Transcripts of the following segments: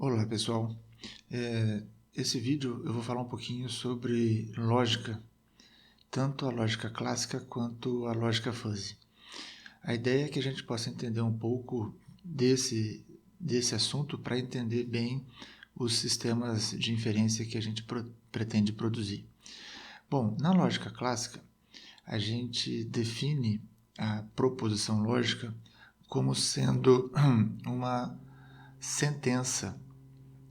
Olá pessoal, esse vídeo eu vou falar um pouquinho sobre lógica, tanto a lógica clássica quanto a lógica fuzzy. A ideia é que a gente possa entender um pouco desse assunto para entender bem os sistemas de inferência que a gente pretende produzir. Bom, na lógica clássica, a gente define a proposição lógica como sendo uma sentença,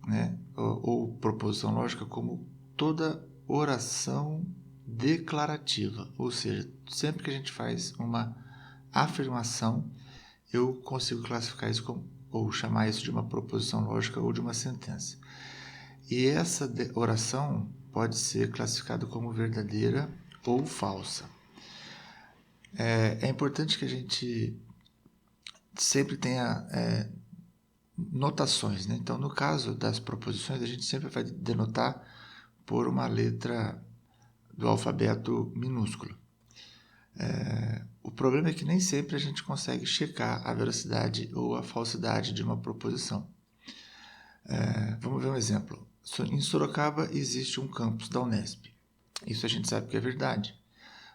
né? ou proposição lógica como toda oração declarativa, ou seja, sempre que a gente faz uma afirmação, eu consigo classificar isso como, ou chamar isso de uma proposição lógica ou de uma sentença. E essa oração pode ser classificada como verdadeira ou falsa. É importante que a gente sempre tenha notações, né? Então, no caso das proposições, a gente sempre vai denotar por uma letra do alfabeto minúsculo. O problema é que nem sempre a gente consegue checar a veracidade ou a falsidade de uma proposição. Vamos ver um exemplo. Em Sorocaba existe um campus da Unesp. Isso a gente sabe que é verdade.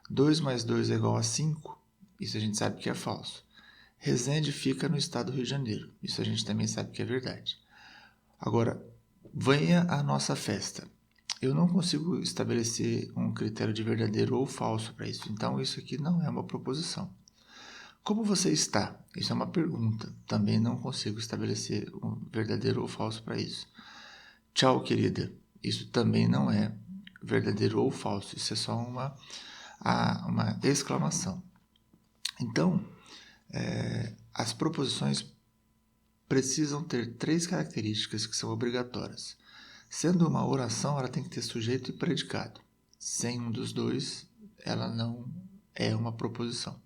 2 mais 2 é igual a 5. Isso a gente sabe que é falso. Resende fica no estado do Rio de Janeiro. Isso a gente também sabe que é verdade. Agora, venha a nossa festa. Eu não consigo estabelecer um critério de verdadeiro ou falso para isso. Então, isso aqui não é uma proposição. Como você está? Isso é uma pergunta. Também não consigo estabelecer um verdadeiro ou falso para isso. Tchau, querida. Isso também não é verdadeiro ou falso. Isso é só uma exclamação. Então, as proposições precisam ter 3 características que são obrigatórias. Sendo uma oração, ela tem que ter sujeito e predicado. Sem um dos dois, ela não é uma proposição.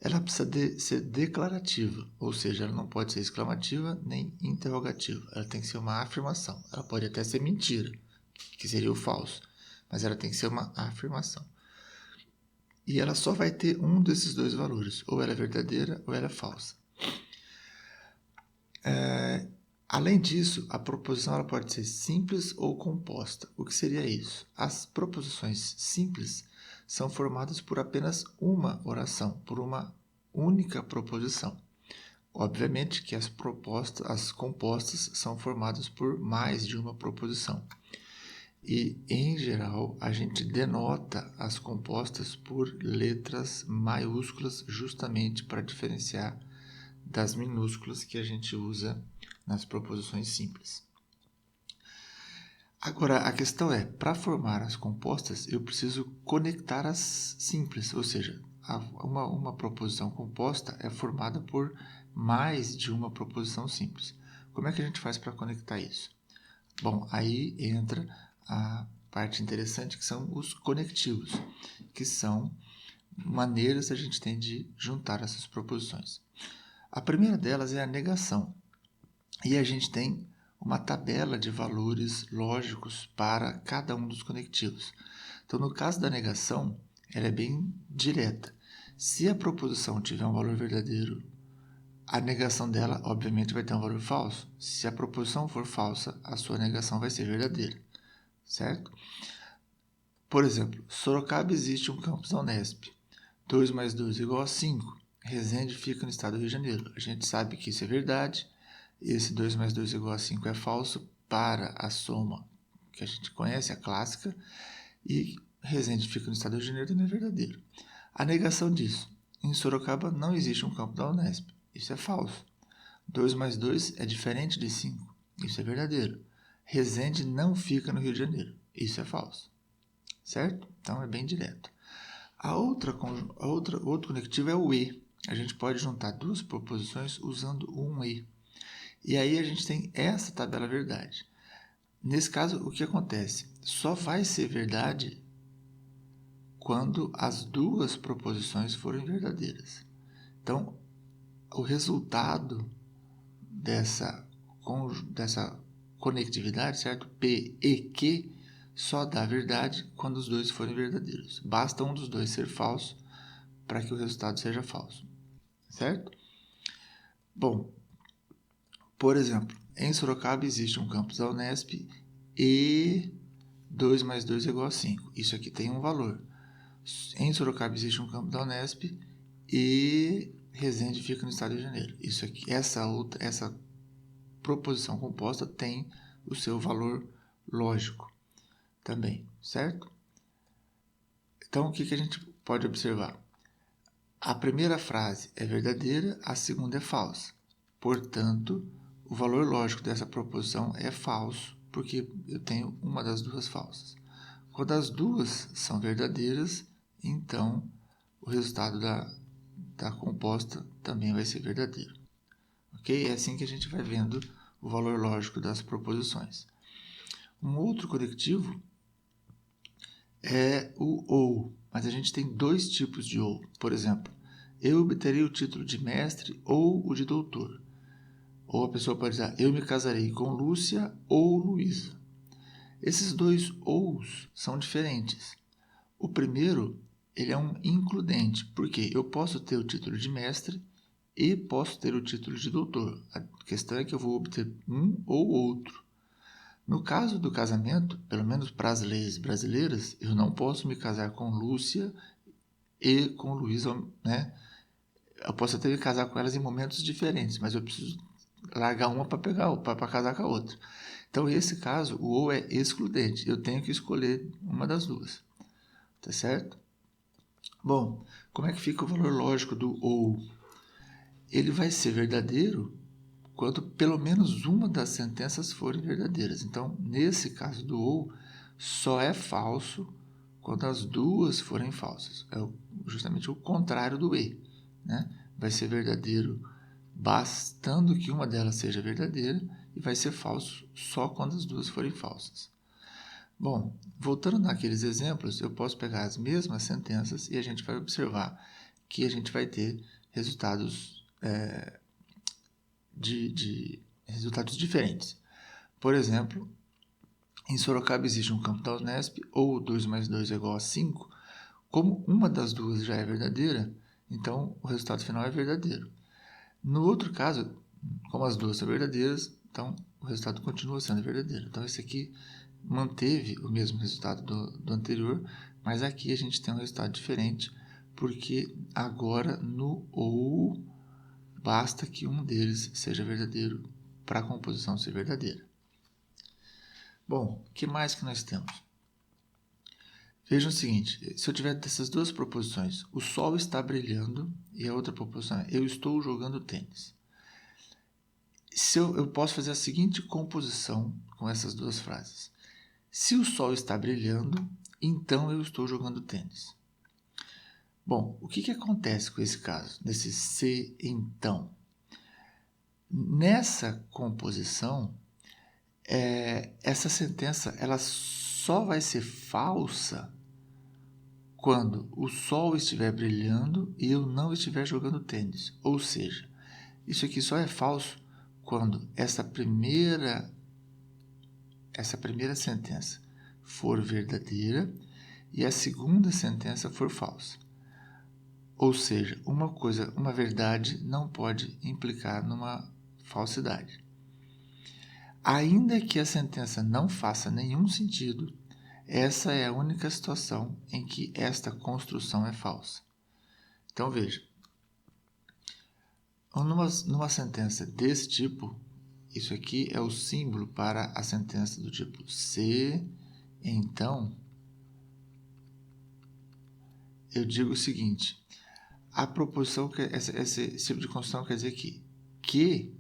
Ela precisa ser declarativa, ou seja, ela não pode ser exclamativa nem interrogativa. Ela tem que ser uma afirmação. Ela pode até ser mentira, que seria o falso, mas ela tem que ser uma afirmação. E ela só vai ter um desses dois valores, ou ela é verdadeira ou ela é falsa. Além disso, a proposição ela pode ser simples ou composta. O que seria isso? As proposições simples são formadas por apenas uma oração, por uma única proposição. Obviamente que as compostas são formadas por mais de uma proposição. E, em geral, a gente denota as compostas por letras maiúsculas justamente para diferenciar das minúsculas que a gente usa nas proposições simples. Agora, a questão é, para formar as compostas, eu preciso conectar as simples, ou seja, uma proposição composta é formada por mais de uma proposição simples. Como é que a gente faz para conectar isso? Bom, aí entra a parte interessante, que são os conectivos, que são maneiras que a gente tem de juntar essas proposições. A primeira delas é a negação. E a gente tem uma tabela de valores lógicos para cada um dos conectivos. Então, no caso da negação, ela é bem direta. Se a proposição tiver um valor verdadeiro, a negação dela, obviamente, vai ter um valor falso. Se a proposição for falsa, a sua negação vai ser verdadeira, certo? Por exemplo, Sorocaba existe um campus da Unesp. 2 mais 2 é igual a 5. Resende fica no estado do Rio de Janeiro. A gente sabe que isso é verdade. Esse 2 mais 2 é igual a 5 é falso para a soma que a gente conhece, a clássica. E Resende fica no estado do Rio de Janeiro também é verdadeiro. A negação disso. Em Sorocaba não existe um campo da Unesp. Isso é falso. 2 mais 2 é diferente de 5. Isso é verdadeiro. Resende não fica no Rio de Janeiro. Isso é falso. Certo? Então é bem direto. Outro conectivo é o e. A gente pode juntar duas proposições usando um e. E aí a gente tem essa tabela verdade. Nesse caso, o que acontece? Só vai ser verdade quando as duas proposições forem verdadeiras. Então, o resultado dessa conectividade, certo? P e Q, só dá verdade quando os dois forem verdadeiros. Basta um dos dois ser falso para que o resultado seja falso, certo? Bom, por exemplo, em Sorocaba existe um campus da Unesp e 2 mais 2 é igual a 5. Isso aqui tem um valor. Em Sorocaba existe um campus da Unesp e Resende fica no estado de Janeiro. Isso aqui, essa proposição composta tem o seu valor lógico também, certo? Então, o que a gente pode observar? A primeira frase é verdadeira, a segunda é falsa. Portanto, o valor lógico dessa proposição é falso, porque eu tenho uma das duas falsas. Quando as duas são verdadeiras, então o resultado da composta também vai ser verdadeiro. Ok? É assim que a gente vai vendo o valor lógico das proposições. Um outro conectivo é o ou, mas a gente tem dois tipos de ou. Por exemplo, eu obterei o título de mestre ou o de doutor. Ou a pessoa pode dizer, eu me casarei com Lúcia ou Luísa. Esses dois ous são diferentes. O primeiro, ele é um includente, porque eu posso ter o título de mestre e posso ter o título de doutor. A questão é que eu vou obter um ou outro. No caso do casamento, pelo menos para as leis brasileiras, eu não posso me casar com Lúcia e com Luísa, né? Eu posso até me casar com elas em momentos diferentes, mas eu preciso largar uma para casar com a outra. Então, nesse caso, o ou é excludente. Eu tenho que escolher uma das duas. Tá certo? Bom, como é que fica o valor lógico do ou? Ele vai ser verdadeiro quando pelo menos uma das sentenças forem verdadeiras. Então, nesse caso do ou, só é falso quando as duas forem falsas. É justamente o contrário do e, né? Vai ser verdadeiro bastando que uma delas seja verdadeira e vai ser falso só quando as duas forem falsas. Bom, voltando naqueles exemplos, eu posso pegar as mesmas sentenças e a gente vai observar que a gente vai ter resultados resultados diferentes. Por exemplo, em Sorocaba existe um campo da Unesp, ou 2 mais 2 é igual a 5. Como uma das duas já é verdadeira, então o resultado final é verdadeiro. No outro caso, como as duas são verdadeiras, então o resultado continua sendo verdadeiro. Então esse aqui manteve o mesmo resultado do anterior, mas aqui a gente tem um resultado diferente, porque agora no ou basta que um deles seja verdadeiro para a composição ser verdadeira. Bom, o que mais que nós temos? Vejam o seguinte, se eu tiver dessas duas proposições, o sol está brilhando, e a outra proposição é eu estou jogando tênis. Se eu posso fazer a seguinte composição com essas duas frases. Se o sol está brilhando, então eu estou jogando tênis. Bom, o que acontece com esse caso, nesse se então? Nessa composição, essa sentença ela só vai ser falsa quando o sol estiver brilhando e eu não estiver jogando tênis. Ou seja, isso aqui só é falso quando essa primeira sentença for verdadeira e a segunda sentença for falsa. Ou seja, uma verdade não pode implicar numa falsidade. Ainda que a sentença não faça nenhum sentido, essa é a única situação em que esta construção é falsa. Então veja, numa sentença desse tipo, isso aqui é o símbolo para a sentença do tipo se, então, eu digo o seguinte, a proposição, esse tipo de construção quer dizer que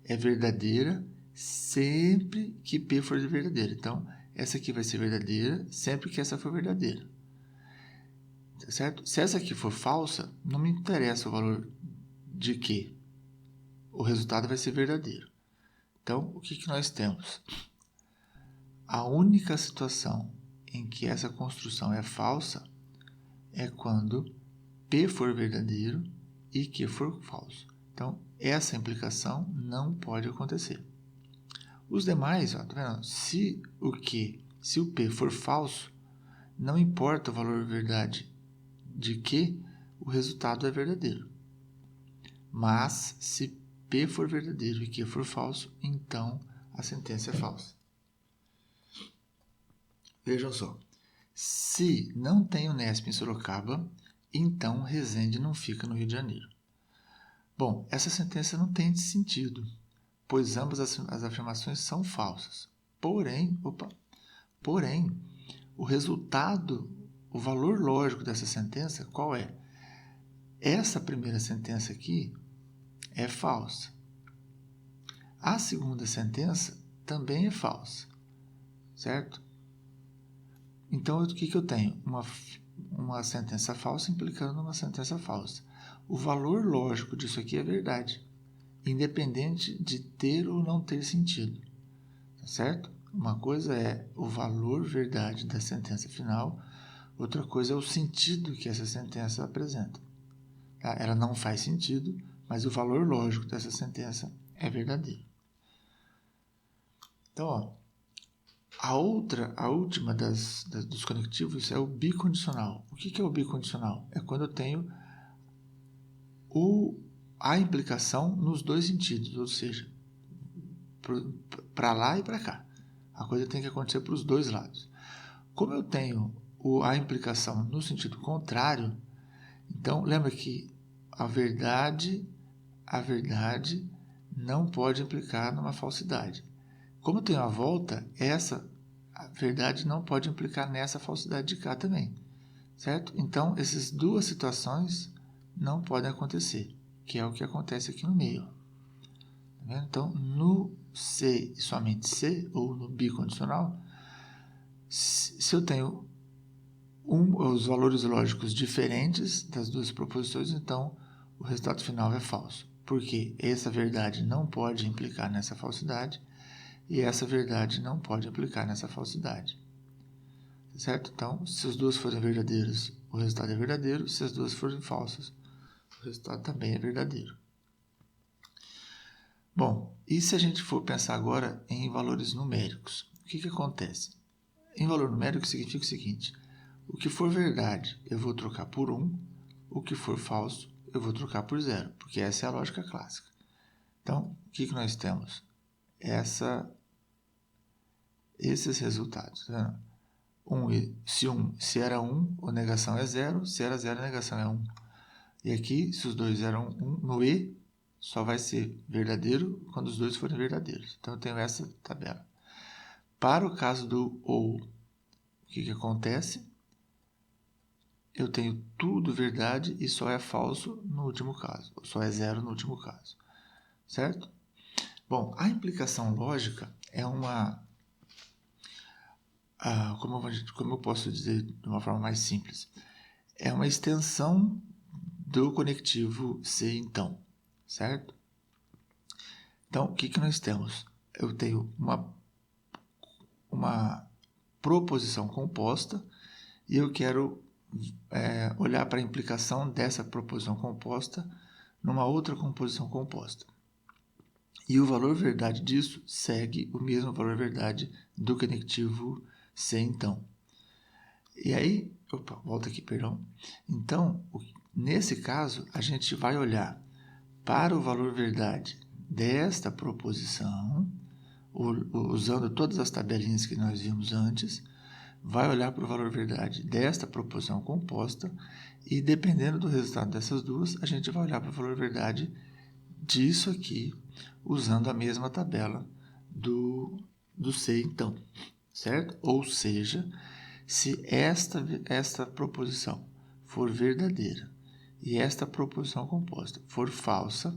é verdadeira sempre que P for verdadeira. Então, essa aqui vai ser verdadeira sempre que essa for verdadeira. Certo? Se essa aqui for falsa, não me interessa o valor de Q. O resultado vai ser verdadeiro. Então, o que nós temos? A única situação em que essa construção é falsa é quando P for verdadeiro e Q for falso. Então, essa implicação não pode acontecer. Os demais, ó, tá vendo? Se o P for falso, não importa o valor verdade de Q, o resultado é verdadeiro. Mas, se P for verdadeiro e Q for falso, então a sentença é falsa. Vejam só. Se não tem Unesp em Sorocaba, então Resende não fica no Rio de Janeiro. Bom, essa sentença não tem sentido, pois ambas as afirmações são falsas. Porém, o resultado, o valor lógico dessa sentença, qual é? Essa primeira sentença aqui é falsa. A segunda sentença também é falsa, certo? Então, o que eu tenho? Uma sentença falsa implicando numa sentença falsa. O valor lógico disso aqui é verdade, independente de ter ou não ter sentido, tá certo? Uma coisa é o valor verdade da sentença final, outra coisa é o sentido que essa sentença apresenta. Tá? Ela não faz sentido, mas o valor lógico dessa sentença é verdadeiro. Então, ó, a última dos conectivos é o bicondicional. O que é o bicondicional? É quando eu tenho a implicação nos dois sentidos, ou seja, para lá e para cá. A coisa tem que acontecer para os dois lados. Como eu tenho a implicação no sentido contrário, então lembra que a verdade não pode implicar numa falsidade. Como eu tenho a volta, a verdade não pode implicar nessa falsidade de cá também, certo? Então, essas duas situações não podem acontecer, que é o que acontece aqui no meio. Tá vendo? Então, no C e somente C, ou no bicondicional, se eu tenho os valores lógicos diferentes das duas proposições, então o resultado final é falso, porque essa verdade não pode implicar nessa falsidade e essa verdade não pode implicar nessa falsidade. Certo? Então, se as duas forem verdadeiras, o resultado é verdadeiro. Se as duas forem falsas, o resultado também é verdadeiro. Bom, e se a gente for pensar agora em valores numéricos? O que acontece? Em valor numérico significa o seguinte: o que for verdade eu vou trocar por 1, o que for falso eu vou trocar por 0, porque essa é a lógica clássica. Então, o que nós temos? Esses resultados. Tá? Se era 1, a negação é 0, se era 0, a negação é 1. E aqui, se os dois eram 1, no E, só vai ser verdadeiro quando os dois forem verdadeiros. Então, eu tenho essa tabela. Para o caso do OU, o que acontece? Eu tenho tudo verdade e só é falso no último caso. Só é 0 no último caso. Certo? Bom, a implicação lógica é como eu posso dizer de uma forma mais simples? É uma extensão do conectivo C, então. Certo? Então, o que nós temos? Eu tenho uma proposição composta e eu quero olhar para a implicação dessa proposição composta numa outra composição composta. E o valor verdade disso segue o mesmo valor verdade do conectivo C, então. E aí, volta aqui, perdão. Então, nesse caso, a gente vai olhar para o valor verdade desta proposição, usando todas as tabelinhas que nós vimos antes, vai olhar para o valor verdade desta proposição composta e, dependendo do resultado dessas duas, a gente vai olhar para o valor verdade disso aqui, usando a mesma tabela do C, então, certo? Ou seja, se esta proposição for verdadeira e esta proposição composta for falsa,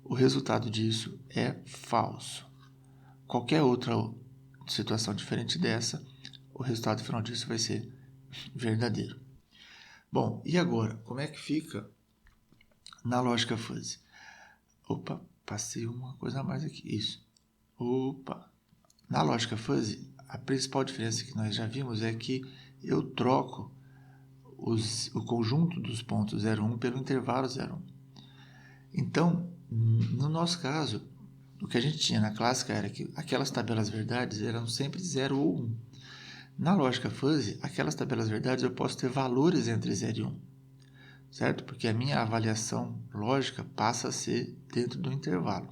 o resultado disso é falso. Qualquer outra situação diferente dessa, o resultado final disso vai ser verdadeiro. Bom, e agora, como é que fica na lógica fuzzy? Opa, passei uma coisa a mais aqui. Isso. Opa. Na lógica fuzzy, a principal diferença que nós já vimos é que eu troco o conjunto dos pontos 0, 1 pelo intervalo 0, 1. Então, no nosso caso, o que a gente tinha na clássica era que aquelas tabelas verdades eram sempre 0 ou 1. Na lógica fuzzy, aquelas tabelas verdades eu posso ter valores entre 0 e 1. certo? Porque a minha avaliação lógica passa a ser dentro do intervalo.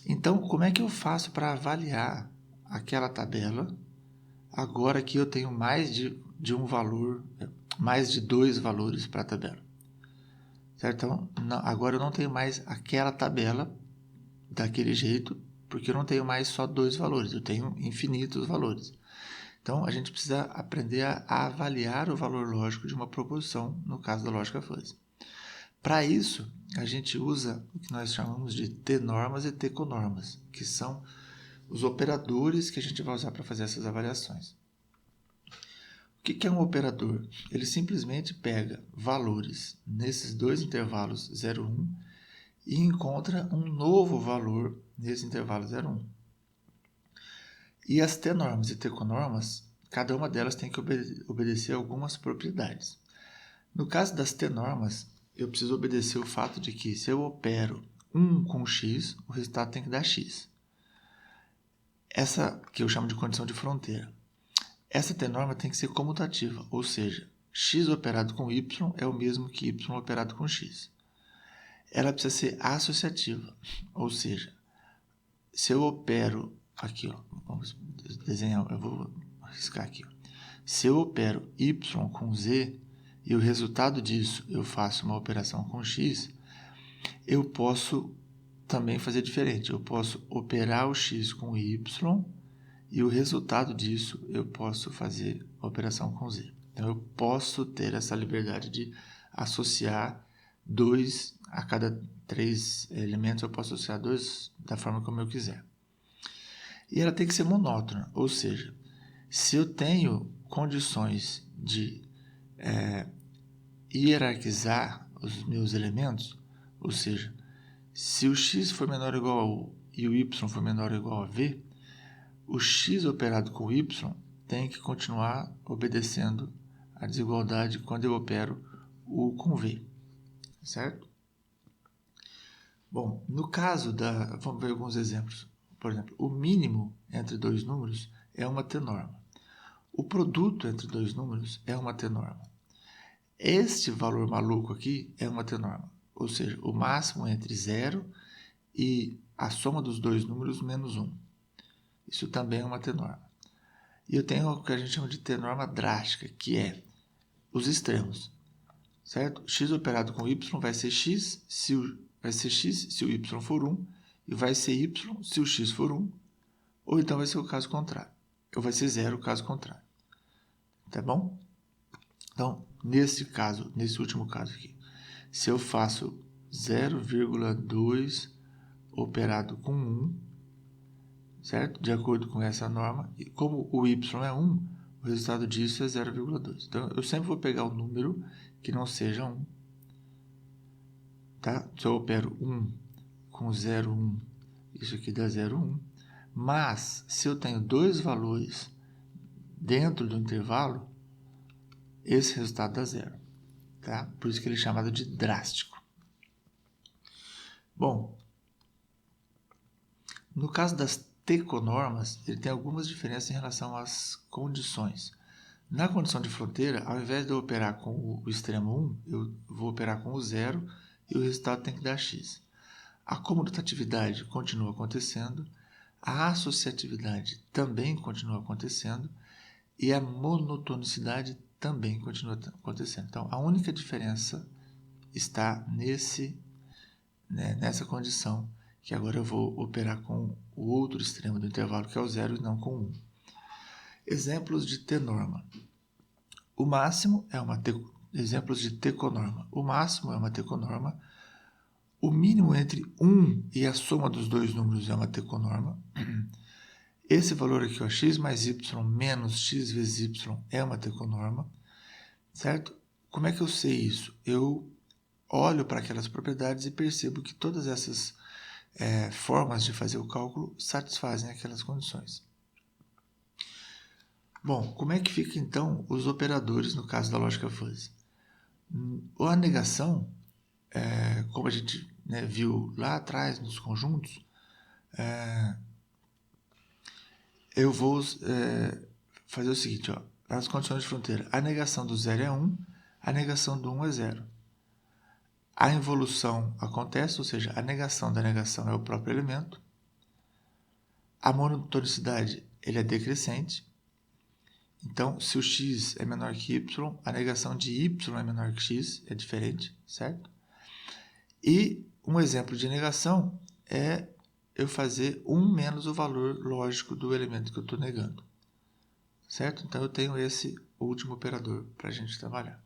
Então, como é que eu faço para avaliar aquela tabela agora que eu tenho mais de um valor, mais de 2 valores para a tabela? Certo? Então, agora eu não tenho mais aquela tabela daquele jeito, porque eu não tenho mais só 2 valores, eu tenho infinitos valores. Então, a gente precisa aprender a avaliar o valor lógico de uma proposição, no caso da lógica fuzzy. Para isso, a gente usa o que nós chamamos de t-normas e t-conormas, que são os operadores que a gente vai usar para fazer essas avaliações. O que é um operador? Ele simplesmente pega valores nesses dois intervalos 0, 1 e encontra um novo valor nesse intervalo 0, 1. E as t-normas e t-conormas, cada uma delas tem que obedecer algumas propriedades. No caso das t-normas, eu preciso obedecer o fato de que se eu opero 1 com x, o resultado tem que dar x. Essa que eu chamo de condição de fronteira. Essa t-norma tem que ser comutativa, ou seja, x operado com y é o mesmo que y operado com x. Ela precisa ser associativa, ou seja, se eu opero aqui, ó, vamos desenhar, eu vou riscar aqui. Ó. Se eu opero y com z e o resultado disso eu faço uma operação com x, eu posso também fazer diferente. Eu posso operar o x com y e o resultado disso eu posso fazer a operação com z. Então, eu posso ter essa liberdade de associar 2 a cada 3 elementos, eu posso associar 2 da forma como eu quiser. E ela tem que ser monótona, ou seja, se eu tenho condições de hierarquizar os meus elementos, ou seja, se o x for menor ou igual a u e o y for menor ou igual a v, o x operado com o y tem que continuar obedecendo a desigualdade quando eu opero u com v, certo? Bom, no caso vamos ver alguns exemplos. Por exemplo, o mínimo entre dois números é uma t-norma. O produto entre dois números é uma t-norma. Este valor maluco aqui é uma t-norma, ou seja, o máximo entre 0 e a soma dos dois números menos 1. Isso também é uma t-norma. E eu tenho o que a gente chama de t-norma drástica, que é os extremos, certo? X operado com y vai ser x se o y for 1 e vai ser y se o x for 1, ou então vai ser o caso contrário, ou vai ser 0 o caso contrário. Tá bom? Então, nesse último caso aqui, se eu faço 0,2 operado com 1, certo? De acordo com essa norma, e como o y é 1, o resultado disso é 0,2. Então, eu sempre vou pegar um número que não seja 1. Tá? Se eu opero 1 com 0,1, isso aqui dá 0,1. Mas, se eu tenho dois valores dentro do intervalo, esse resultado dá 0. Tá? Por isso que ele é chamado de drástico. Bom, no caso das t-conormas, ele tem algumas diferenças em relação às condições. Na condição de fronteira, ao invés de eu operar com o extremo 1, eu vou operar com o 0 e o resultado tem que dar x. A comutatividade continua acontecendo, a associatividade também continua acontecendo e a monotonicidade também continua acontecendo. Então, a única diferença está nessa condição, que agora eu vou operar com o outro extremo do intervalo, que é o 0 e não com 1. Exemplos de t-norma. O máximo é exemplos de t-conorma. O máximo é uma t-conorma. O mínimo entre 1 e a soma dos dois números é uma t-conorma. Esse valor aqui, ó, x mais y menos x vezes y, é uma t-conorma. Certo? Como é que eu sei isso? Eu olho para aquelas propriedades e percebo que todas essas formas de fazer o cálculo satisfazem aquelas condições. Bom, como é que fica então os operadores no caso da lógica fuzzy? A negação, como a gente viu lá atrás nos conjuntos, eu vou fazer o seguinte, ó, nas condições de fronteira, a negação do 0 é 1, a negação do 1 é zero. A involução acontece, ou seja, a negação da negação é o próprio elemento. A monotonicidade ele é decrescente. Então, se o x é menor que y, a negação de y é menor que x, é diferente, certo? E um exemplo de negação é eu fazer 1 menos o valor lógico do elemento que eu estou negando, certo? Então, eu tenho esse último operador para a gente trabalhar.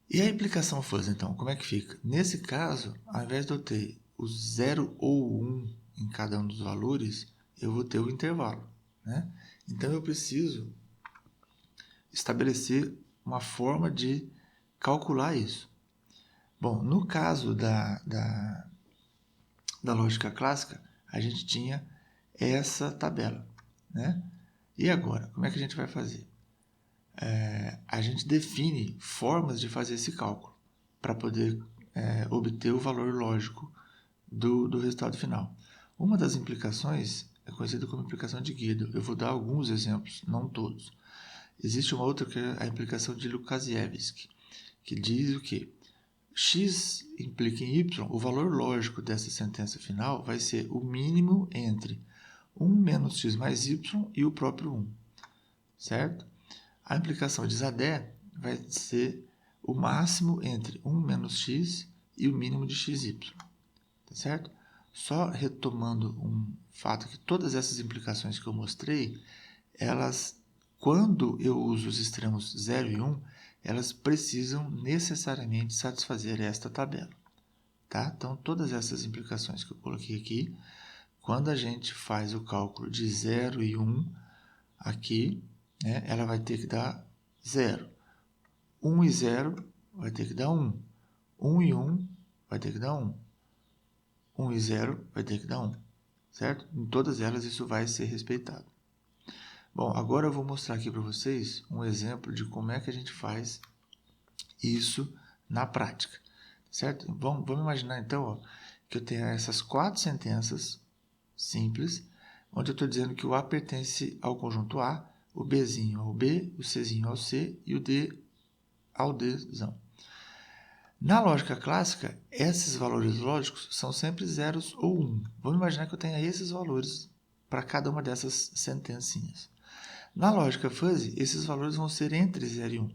E a implicação fuzzy, então, como é que fica? Nesse caso, ao invés de eu ter o 0 ou 1 em cada um dos valores, eu vou ter o intervalo, né? Então, eu preciso estabelecer uma forma de calcular isso. Bom, no caso da lógica clássica, a gente tinha essa tabela, né? E agora, como é que a gente vai fazer? A gente define formas de fazer esse cálculo para poder obter o valor lógico do resultado final. Uma das implicações é conhecida como implicação de Gödel. Eu vou dar alguns exemplos, não todos. Existe uma outra que é a implicação de Lukasiewicz, que diz o quê? X implica em Y, o valor lógico dessa sentença final vai ser o mínimo entre 1 menos x mais y e o próprio 1, certo? A implicação de Zadé vai ser o máximo entre 1 menos x e o mínimo de xy, tá certo? Só retomando um fato que todas essas implicações que eu mostrei, elas, quando eu uso os extremos 0 e 1, elas precisam necessariamente satisfazer esta tabela, tá? Então, todas essas implicações que eu coloquei aqui, quando a gente faz o cálculo de 0 e 1 aqui, né, ela vai ter que dar 0. 1 e 0 vai ter que dar 1. 1 e 1 vai ter que dar 1. 1 e 0 vai ter que dar 1, certo? Em todas elas isso vai ser respeitado. Bom, agora eu vou mostrar aqui para vocês um exemplo de como é que a gente faz isso na prática, certo? Vamos imaginar então, ó, que eu tenho essas 4 sentenças simples, onde eu estou dizendo que o A pertence ao conjunto A, o Bzinho ao B, o Czinho ao C e o D ao Dzão. Na lógica clássica, esses valores lógicos são sempre zeros ou 1. Vamos imaginar que eu tenha esses valores para cada uma dessas sentencinhas. Na lógica fuzzy, esses valores vão ser entre 0 e 1.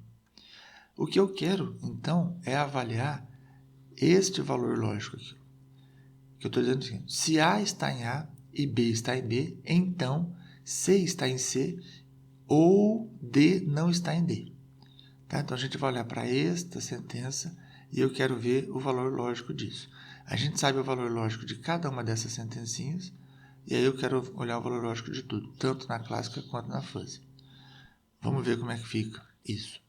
O que eu quero, então, é avaliar este valor lógico aqui. Que eu estou dizendo assim, se A está em A e B está em B, então C está em C ou D não está em D. Tá? Então, a gente vai olhar para esta sentença e eu quero ver o valor lógico disso. A gente sabe o valor lógico de cada uma dessas sentencinhas e aí eu quero olhar o valor lógico de tudo, tanto na clássica quanto na fuzzy. Vamos ver como é que fica isso.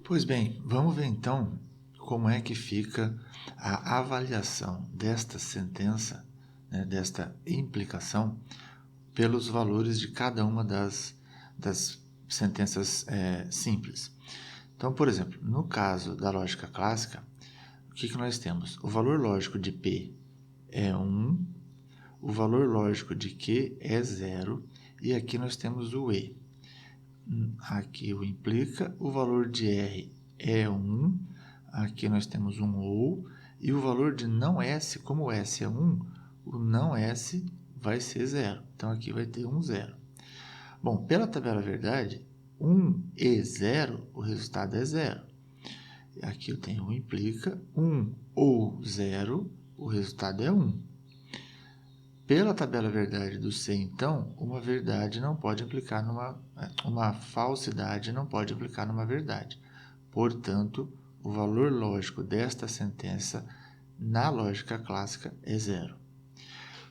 Pois bem, vamos ver então como é que fica a avaliação desta sentença, né, desta implicação, pelos valores de cada uma das sentenças simples. Então, por exemplo, no caso da lógica clássica, o que nós temos? O valor lógico de P é 1, o valor lógico de Q é 0, e aqui nós temos o E. Aqui o implica, o valor de R é 1, aqui nós temos um ou, e o valor de não S, como o S é 1, o não S vai ser 0. Então, aqui vai ter um 0. Bom, pela tabela verdade, 1 e 0, o resultado é 0. Aqui eu tenho o implica, 1 ou 0, o resultado é 1. Pela tabela verdade do C, então, uma verdade não pode implicar uma falsidade não pode implicar numa verdade. Portanto, o valor lógico desta sentença na lógica clássica é 0.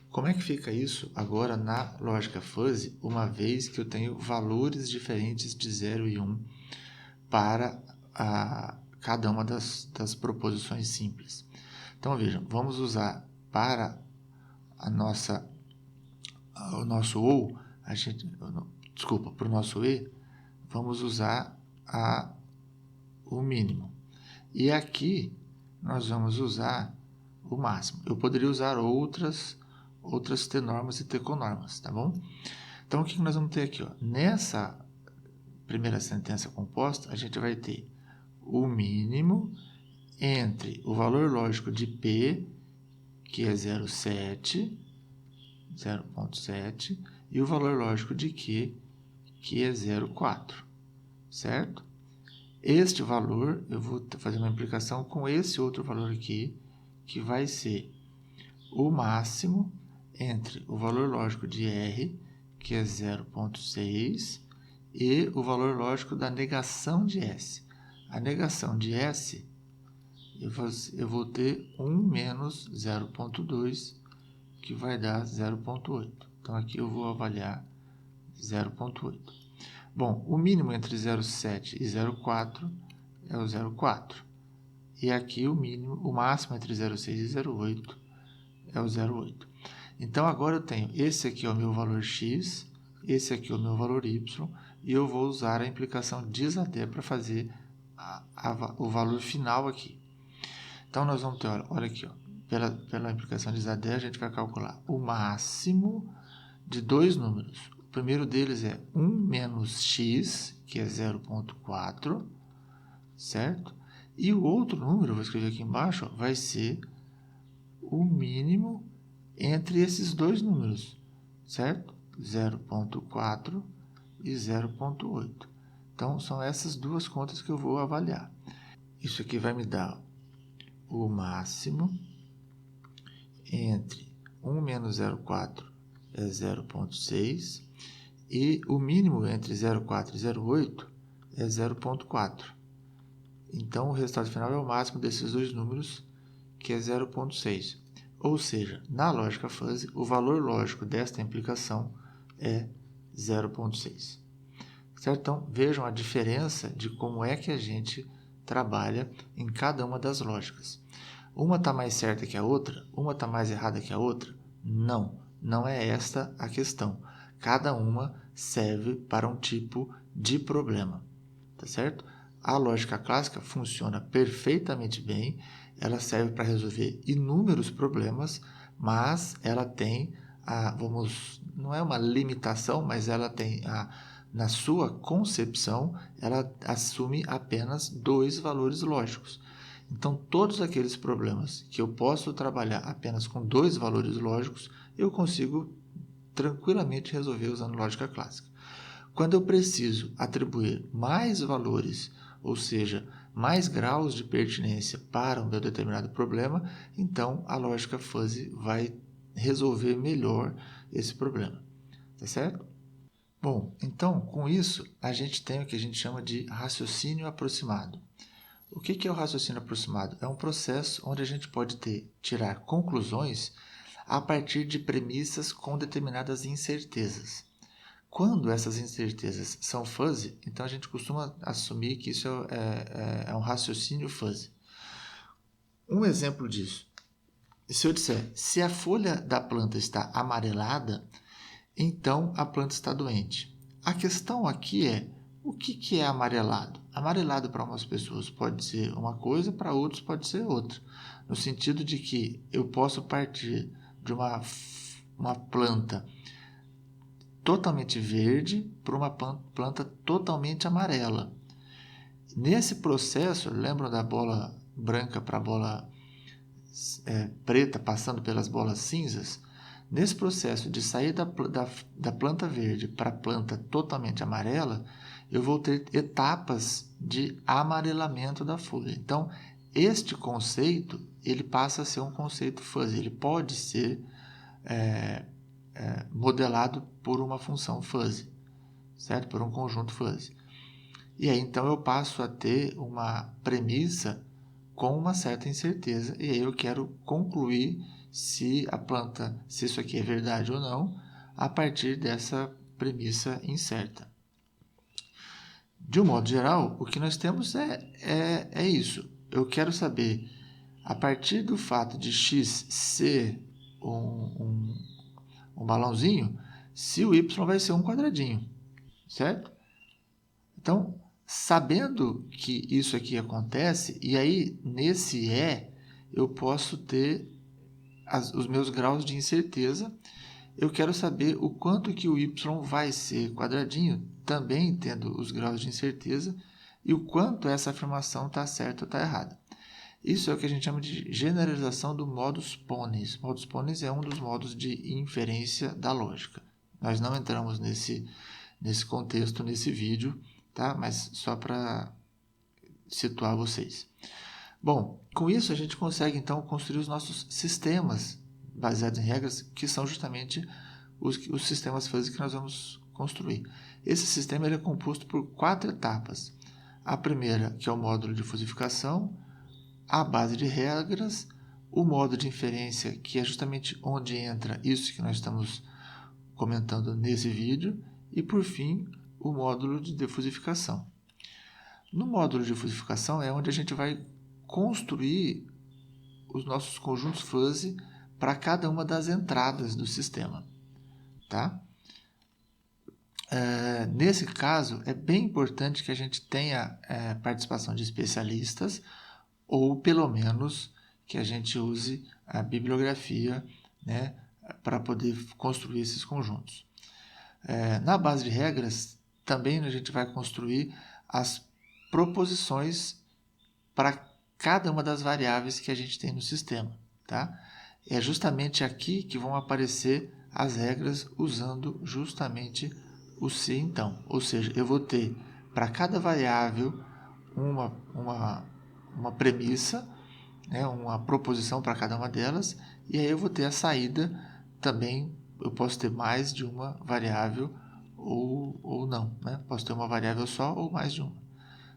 Como é que fica isso agora na lógica fuzzy, uma vez que eu tenho valores diferentes de 0 e 1 para cada uma das proposições simples? Então, vejam, vamos usar para o nosso ou, para o nosso e, vamos usar o mínimo. E aqui nós vamos usar o máximo. Eu poderia usar outras T-normas e T-conormas, tá bom? Então, o que nós vamos ter aqui? Ó? primeira sentença composta, a gente vai ter o mínimo entre o valor lógico de P, que é 0,7, e o valor lógico de Q, que é 0,4, certo? Este valor, eu vou fazer uma implicação com esse outro valor aqui, que vai ser o máximo entre o valor lógico de R, que é 0,6, e o valor lógico da negação de S. A negação de S, eu vou ter 1 menos 0,2, que vai dar 0,8. Então, aqui eu vou avaliar 0,8. Bom, o mínimo entre 0,7 e 0,4 é o 0,4. E aqui o máximo entre 0,6 e 0,8 é o 0,8. Então, agora eu tenho esse aqui é o meu valor x, esse aqui é o meu valor y, e eu vou usar a implicação diz-AD para fazer o valor final aqui. Então, nós vamos ter, olha aqui, ó, pela implicação diz-AD, a gente vai calcular o máximo de dois números. O primeiro deles é 1 menos x, que é 0,4, certo? E o outro número, vou escrever aqui embaixo, ó, vai ser o mínimo entre esses dois números, certo? 0,4 e 0,8. Então, são essas duas contas que eu vou avaliar. Isso aqui vai me dar o máximo entre 1 menos 0,4 é 0,6 e o mínimo entre 0,4 e 0,8 é 0,4. Então, o resultado final é o máximo desses dois números, que é 0,6. Ou seja, na lógica fuzzy, o valor lógico desta implicação é 0,6. Certo? Então, vejam a diferença de como é que a gente trabalha em cada uma das lógicas. Uma está mais certa que a outra? Uma está mais errada que a outra? Não, não é esta a questão. Cada uma serve para um tipo de problema, tá certo? A lógica clássica funciona perfeitamente bem, ela serve para resolver inúmeros problemas, mas ela tem, não é uma limitação, mas ela tem, na sua concepção, ela assume apenas dois valores lógicos. Então, todos aqueles problemas que eu posso trabalhar apenas com dois valores lógicos, eu consigo tranquilamente resolver usando lógica clássica. Quando eu preciso atribuir mais valores, ou seja, mais graus de pertinência para um meu determinado problema, então a lógica fuzzy vai resolver melhor esse problema, tá certo? Bom, então com isso a gente tem o que a gente chama de raciocínio aproximado. O que é o raciocínio aproximado? É um processo onde a gente pode tirar conclusões a partir de premissas com determinadas incertezas. Quando essas incertezas são fuzzy, então a gente costuma assumir que isso é um raciocínio fuzzy. Um exemplo disso, se eu disser, se a folha da planta está amarelada, então a planta está doente. A questão aqui é, o que é amarelado? Amarelado para umas pessoas pode ser uma coisa, para outros pode ser outra. No sentido de que eu posso partir de uma planta totalmente verde para uma planta totalmente amarela. Nesse processo, lembram da bola branca para a bola preta passando pelas bolas cinzas? Nesse processo de sair da planta verde para a planta totalmente amarela, eu vou ter etapas de amarelamento da folha. Então, este conceito ele passa a ser um conceito fuzzy. Ele pode ser modelado por uma função fuzzy, certo? Por um conjunto fuzzy. E aí, então, eu passo a ter uma premissa com uma certa incerteza, e aí eu quero concluir se isso aqui é verdade ou não, a partir dessa premissa incerta. De um modo geral, o que nós temos é isso. Eu quero saber, a partir do fato de x ser um balãozinho, se o y vai ser um quadradinho, certo? Então, sabendo que isso aqui acontece, e aí nesse eu posso ter os meus graus de incerteza, eu quero saber o quanto que o y vai ser quadradinho, também tendo os graus de incerteza, e o quanto essa afirmação está certa ou está errada. Isso é o que a gente chama de generalização do modus ponens. Modus ponens é um dos modos de inferência da lógica. Nós não entramos nesse contexto, nesse vídeo, tá? Mas só para situar vocês. Bom, com isso a gente consegue então construir os nossos sistemas baseados em regras, que são justamente os sistemas fuzzy que nós vamos construir. Esse sistema ele é composto por 4 etapas. A primeira, que é o módulo de fusificação, a base de regras, o modo de inferência, que é justamente onde entra isso que nós estamos comentando nesse vídeo, e por fim, o módulo de defusificação. No módulo de fusificação é onde a gente vai construir os nossos conjuntos fuzzy para cada uma das entradas do sistema, tá? Nesse caso, é bem importante que a gente tenha participação de especialistas, ou pelo menos que a gente use a bibliografia, né, para poder construir esses conjuntos. Na base de regras, também a gente vai construir as proposições para cada uma das variáveis que a gente tem no sistema, tá? É justamente aqui que vão aparecer as regras usando justamente o se então. Ou seja, eu vou ter para cada variável uma premissa, né, uma proposição para cada uma delas, e aí eu vou ter a saída também. Eu posso ter mais de uma variável ou não, né? Posso ter uma variável só ou mais de uma.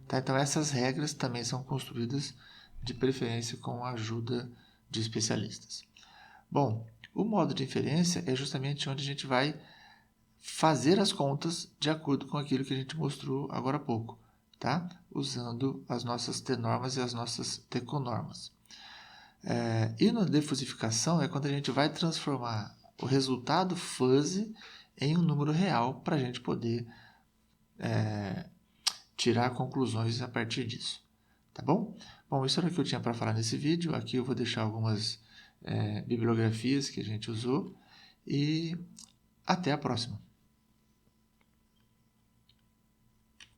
Tá? Então essas regras também são construídas de preferência com a ajuda de especialistas. Bom, o modo de inferência é justamente onde a gente vai fazer as contas de acordo com aquilo que a gente mostrou agora há pouco, tá? Usando as nossas t-normas e as nossas t-conormas. E na defusificação é quando a gente vai transformar o resultado fuzzy em um número real para a gente poder tirar conclusões a partir disso. Tá bom? Bom, isso era o que eu tinha para falar nesse vídeo. Aqui eu vou deixar algumas bibliografias que a gente usou. E até a próxima.